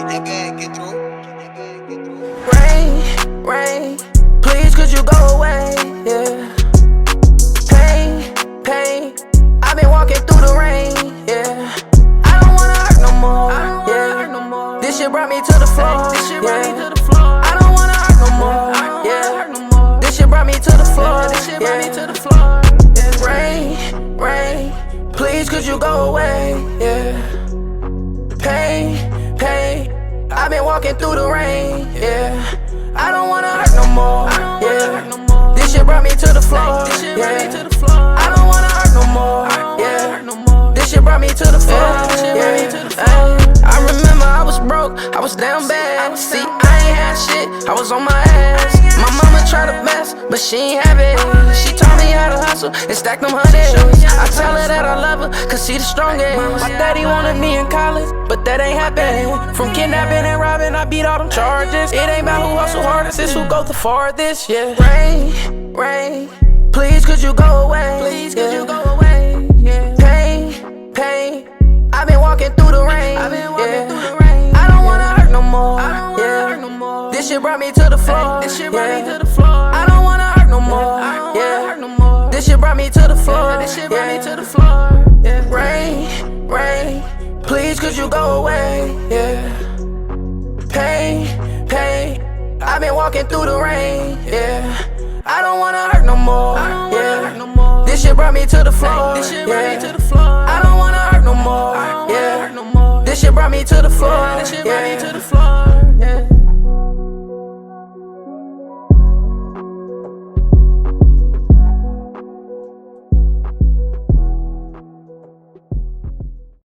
that bag get through. Rain, rain, please could you go away, yeah. Pain, pain, I've been walking through the rain, yeah. I don't wanna hurt no more, yeah. This shit brought me to the floor, yeah. I don't wanna hurt no more, yeah. This shit brought me to the floor, yeah. Rain, rain, please could you go away, yeah. Pain, pain, I've been walking through the rain, yeah. I don't wanna hurt no more, yeah. This shit brought me to the floor, yeah. I don't wanna hurt no more, yeah. This shit brought me to the floor, yeah. I remember I was broke, I was down bad. See, I ain't had shit, I was on my ass. My mama tried her best, but she ain't have it. She taught me how to hustle and stack them hundreds. I tell her that I love her, cause she the strongest. My daddy wanted me in college, but that ain't happening. From kidnapping and robbing, I beat all them charges. It ain't about who hustle hardest, it's who go the farthest, yeah. Rain, rain, please could you go away? Please could you go away, yeah. Pain, pain, I've been walking through the rain, yeah. I don't wanna hurt no more, yeah. This shit brought me to the floor, yeah. I don't wanna hurt no more, yeah. This shit brought me to the floor, yeah. Rain, rain, please could you go away, yeah. Pain, pain, I've been walking through the rain, yeah. I don't wanna hurt no more, yeah. This shit brought me to the floor, yeah. I don't wanna hurt no more, yeah. This shit brought me to the floor, yeah.